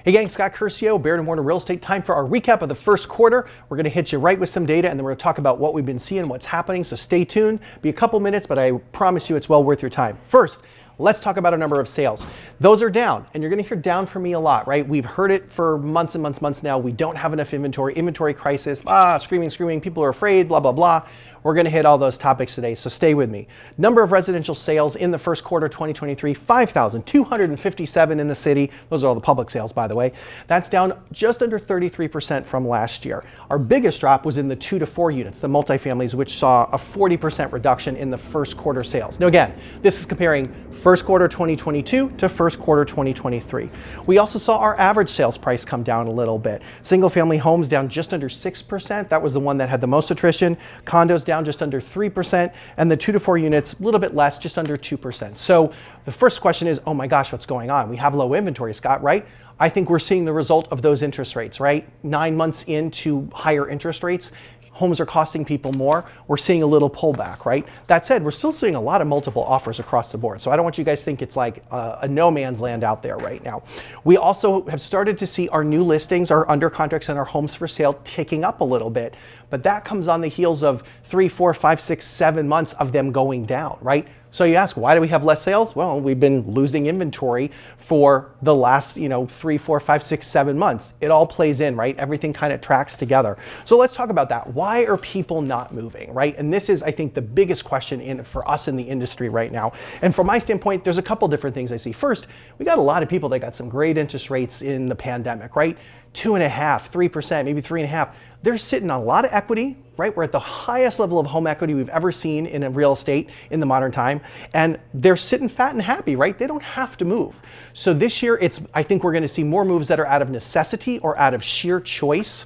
Hey gang, Scott Curcio, Baird Warner Real Estate. Time for our recap of the first quarter. We're going to hit you right with some data and then we're going to talk about what we've been seeing, what's happening. So stay tuned. Be a couple minutes, but I promise you it's well worth your time. First, let's talk about a number of sales. Those are down, and you're going to hear down from me a lot, right? We've heard it for months and months now. We don't have enough inventory crisis, screaming, people are afraid, blah, blah, blah. We're going to hit all those topics today, so stay with me. Number of residential sales in the first quarter 2023, 5,257 in the city. Those are all the public sales, by the way. That's down just under 33% from last year. Our biggest drop was in the 2 to 4 units, the multifamilies, which saw a 40% reduction in the first quarter sales. Now again, this is comparing first quarter 2022 to first quarter 2023. We also saw our average sales price come down a little bit. Single family homes down just under 6%. That was the one that had the most attrition. Condos down just under 3%, and the 2 to 4 units a little bit less, just under 2%. So the first question is, oh my gosh, what's going on? We have low inventory, Scott, right? I think we're seeing the result of those interest rates, right? 9 months into higher interest rates, homes are costing people more. We're seeing a little pullback, right? That said, we're still seeing a lot of multiple offers across the board. So I don't want you guys to think it's like a no man's land out there right now. We also have started to see our new listings, our under contracts, and our homes for sale ticking up a little bit. But that comes on the heels of 3, 4, 5, 6, 7 months of them going down, right? So you ask, why do we have less sales? Well, we've been losing inventory for the last, 3, 4, 5, 6, 7 months. It all plays in, right? Everything kind of tracks together. So let's talk about that. Why are people not moving, right? And this is, I think, the biggest question for us in the industry right now. And from my standpoint, there's a couple different things I see. First, we got a lot of people that got some great interest rates in the pandemic, right? 2.5%, 3%, maybe 3.5%. They're sitting on a lot of equity, right? We're at the highest level of home equity we've ever seen in a real estate in the modern time. And they're sitting fat and happy, right? They don't have to move. So this year, I think we're going to see more moves that are out of necessity or out of sheer choice.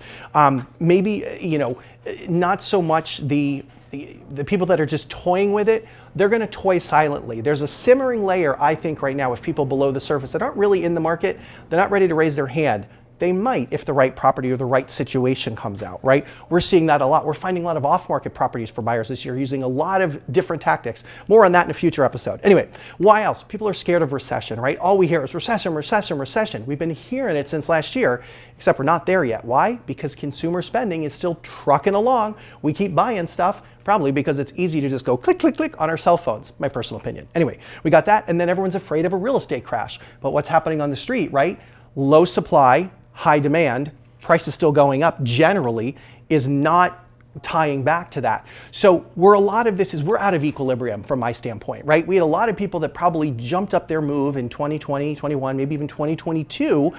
Maybe, not so much the people that are just toying with it. They're going to toy silently. There's a simmering layer, I think, right now of people below the surface that aren't really in the market. They're not ready to raise their hand. They might if the right property or the right situation comes out, right? We're seeing that a lot. We're finding a lot of off-market properties for buyers this year using a lot of different tactics. More on that in a future episode. Anyway, why else? People are scared of recession, right? All we hear is recession, recession, recession. We've been hearing it since last year, except we're not there yet. Why? Because consumer spending is still trucking along. We keep buying stuff, probably because it's easy to just go click, click, click on our cell phones, my personal opinion. Anyway, we got that, and then everyone's afraid of a real estate crash. But what's happening on the street, right? Low supply, high demand, prices still going up generally, is not tying back to that. So we're out of equilibrium from my standpoint, right? We had a lot of people that probably jumped up their move in 2020, 21, maybe even 2022.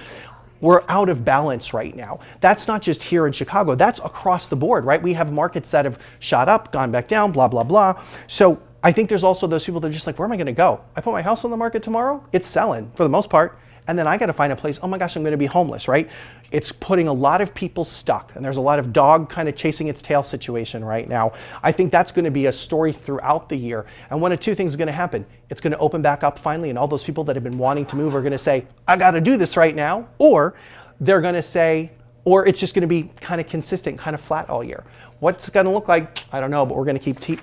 We're out of balance right now. That's not just here in Chicago, that's across the board, right? We have markets that have shot up, gone back down, blah, blah, blah. So I think there's also those people that are just like, where am I gonna go? I put my house on the market tomorrow, it's selling for the most part. And then I got to find a place, oh my gosh, I'm going to be homeless, right? It's putting a lot of people stuck. And there's a lot of dog kind of chasing its tail situation right now. I think that's going to be a story throughout the year. And one of two things is going to happen. It's going to open back up finally, and all those people that have been wanting to move are going to say, I got to do this right now. Or they're going to say, or it's just going to be kind of consistent, kind of flat all year. What's it going to look like? I don't know, but we're going to keep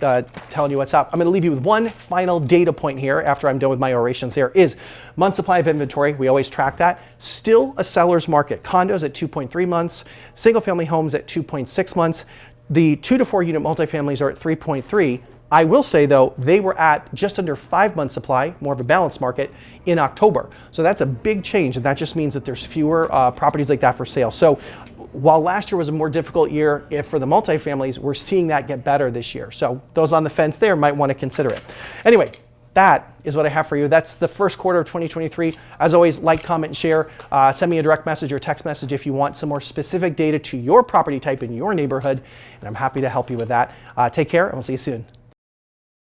telling you what's up. I'm going to leave you with one final data point here after I'm done with my orations here is month supply of inventory. We always track that. Still a seller's market. Condos at 2.3 months, single family homes at 2.6 months. The 2 to 4 unit multifamilies are at 3.3. I will say though, they were at just under 5 months supply, more of a balanced market in October. So that's a big change. And that just means that there's fewer properties like that for sale. So while last year was a more difficult year for the multifamilies, we're seeing that get better this year. So those on the fence there might want to consider it. Anyway, that is what I have for you. That's the first quarter of 2023. As always, like, comment, and share. Send me a direct message or text message if you want some more specific data to your property type in your neighborhood. And I'm happy to help you with that. Take care, and we'll see you soon.